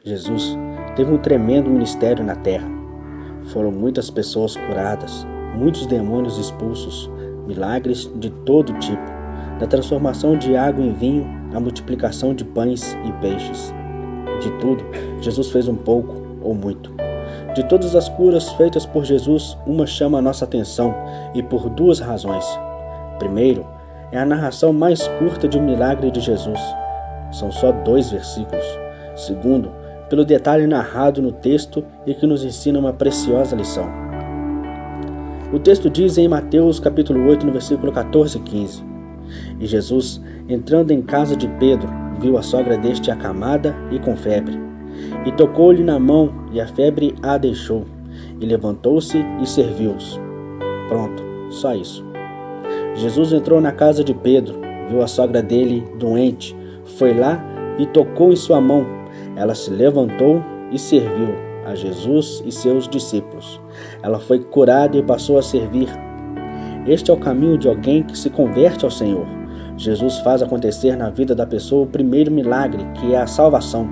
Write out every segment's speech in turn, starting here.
Jesus teve um tremendo ministério na terra. Foram muitas pessoas curadas, muitos demônios expulsos, milagres de todo tipo, da transformação de água em vinho à multiplicação de pães e peixes. De tudo, Jesus fez um pouco ou muito. De todas as curas feitas por Jesus, uma chama a nossa atenção e por duas razões. Primeiro, é a narração mais curta de um milagre de Jesus. São só 2 versículos. Segundo, pelo detalhe narrado no texto e que nos ensina uma preciosa lição. O texto diz em Mateus capítulo 8, no versículo 14 e 15: E Jesus, entrando em casa de Pedro, viu a sogra deste acamada e com febre. E tocou-lhe na mão, e a febre a deixou. E levantou-se e serviu-os. Pronto, só isso. Jesus entrou na casa de Pedro, viu a sogra dele doente, foi lá e tocou em sua mão. Ela se levantou e serviu a Jesus e seus discípulos. Ela foi curada e passou a servir. Este é o caminho de alguém que se converte ao Senhor. Jesus faz acontecer na vida da pessoa o primeiro milagre, que é a salvação.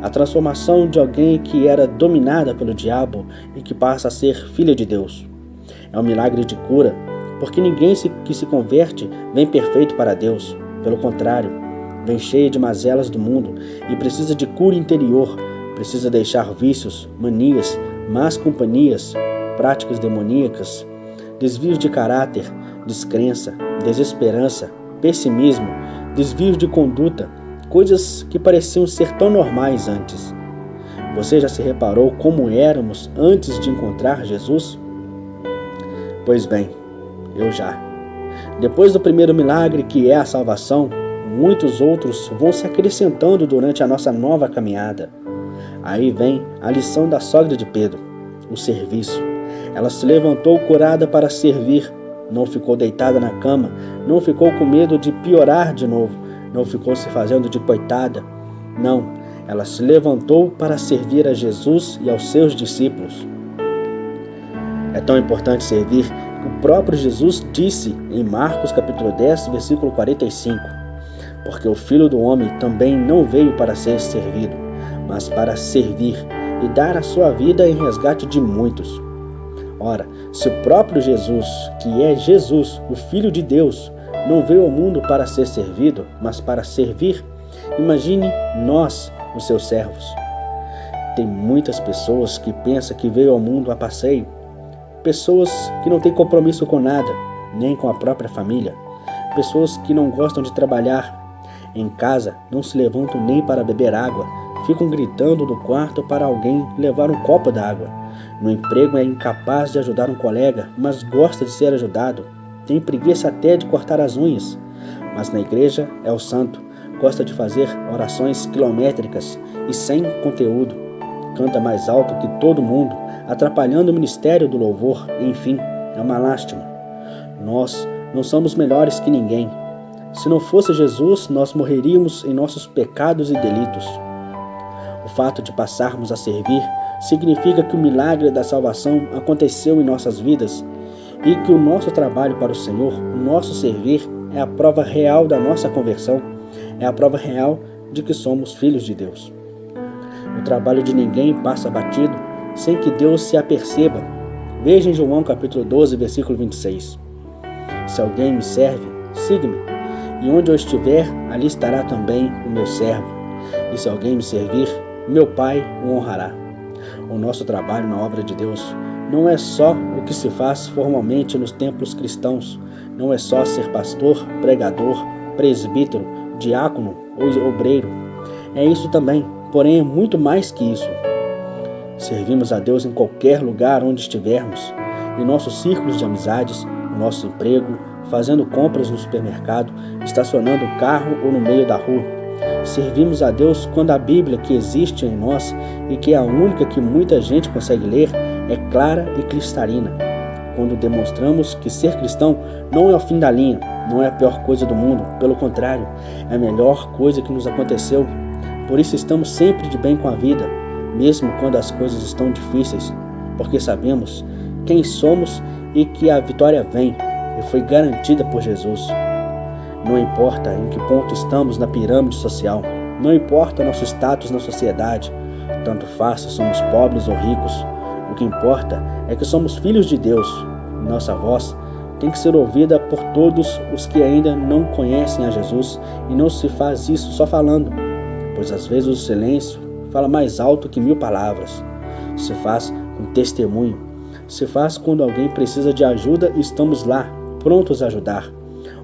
A transformação de alguém que era dominada pelo diabo e que passa a ser filha de Deus. É um milagre de cura, porque ninguém que se converte vem perfeito para Deus. Pelo contrário, vem cheio de mazelas do mundo e precisa de cura interior, precisa deixar vícios, manias, más companhias, práticas demoníacas, desvios de caráter, descrença, desesperança, pessimismo, desvios de conduta, coisas que pareciam ser tão normais antes. Você já se reparou como éramos antes de encontrar Jesus? Pois bem, eu já. Depois do primeiro milagre, que é a salvação, muitos outros vão se acrescentando durante a nossa nova caminhada. Aí vem a lição da sogra de Pedro, o serviço. Ela se levantou curada para servir, não ficou deitada na cama, não ficou com medo de piorar de novo, não ficou se fazendo de coitada. Não, ela se levantou para servir a Jesus e aos seus discípulos. É tão importante servir que o próprio Jesus disse em Marcos capítulo 10, versículo 45: Porque o Filho do Homem também não veio para ser servido, mas para servir e dar a sua vida em resgate de muitos. Ora, se o próprio Jesus, que é Jesus, o Filho de Deus, não veio ao mundo para ser servido, mas para servir, imagine nós, os seus servos. Tem muitas pessoas que pensam que veio ao mundo a passeio, pessoas que não têm compromisso com nada, nem com a própria família, pessoas que não gostam de trabalhar. Em casa, não se levantam nem para beber água, ficam gritando do quarto para alguém levar um copo d'água. No emprego é incapaz de ajudar um colega, mas gosta de ser ajudado. Tem preguiça até de cortar as unhas. Mas na igreja é o santo, gosta de fazer orações quilométricas e sem conteúdo. Canta mais alto que todo mundo, atrapalhando o ministério do louvor. Enfim, é uma lástima. Nós não somos melhores que ninguém. Se não fosse Jesus, nós morreríamos em nossos pecados e delitos. O fato de passarmos a servir significa que o milagre da salvação aconteceu em nossas vidas e que o nosso trabalho para o Senhor, o nosso servir, é a prova real da nossa conversão, é a prova real de que somos filhos de Deus. O trabalho de ninguém passa batido sem que Deus se aperceba. Veja em João capítulo 12, versículo 26. Se alguém me serve, siga-me, e onde eu estiver, ali estará também o meu servo. E se alguém me servir, meu Pai o honrará. O nosso trabalho na obra de Deus não é só o que se faz formalmente nos templos cristãos, não é só ser pastor, pregador, presbítero, diácono ou obreiro. É isso também, porém é muito mais que isso. Servimos a Deus em qualquer lugar onde estivermos, em nossos círculos de amizades, no nosso emprego, fazendo compras no supermercado, estacionando o carro ou no meio da rua. Servimos a Deus quando a Bíblia que existe em nós e que é a única que muita gente consegue ler é clara e cristalina. Quando demonstramos que ser cristão não é o fim da linha, não é a pior coisa do mundo, pelo contrário, é a melhor coisa que nos aconteceu. Por isso estamos sempre de bem com a vida, mesmo quando as coisas estão difíceis, porque sabemos quem somos e que a vitória vem e foi garantida por Jesus. Não importa em que ponto estamos na pirâmide social, não importa nosso status na sociedade, Tanto faz se somos pobres ou ricos. O que importa é que somos filhos de Deus. Nossa voz tem que ser ouvida por todos os que ainda não conhecem a Jesus, e não se faz isso só falando, pois às vezes o silêncio fala mais alto que 1000 palavras. Se faz com testemunho, se faz quando alguém precisa de ajuda e estamos lá, prontos a ajudar,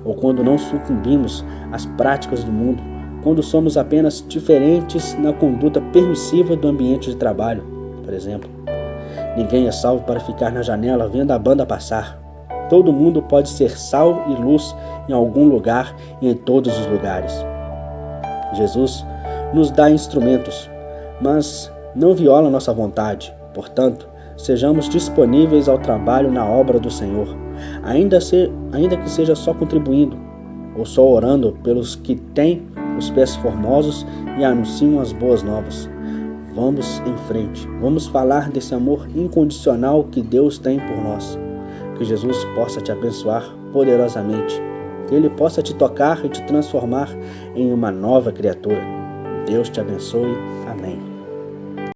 ou quando não sucumbimos às práticas do mundo, quando somos apenas diferentes na conduta permissiva do ambiente de trabalho, por exemplo. Ninguém é salvo para ficar na janela vendo a banda passar. Todo mundo pode ser sal e luz em algum lugar e em todos os lugares. Jesus nos dá instrumentos, mas não viola nossa vontade. Portanto, sejamos disponíveis ao trabalho na obra do Senhor, ainda que seja só contribuindo, ou só orando pelos que têm os pés formosos e anunciam as boas novas. Vamos em frente, vamos falar desse amor incondicional que Deus tem por nós. Que Jesus possa te abençoar poderosamente, que Ele possa te tocar e te transformar em uma nova criatura. Deus te abençoe. Amém.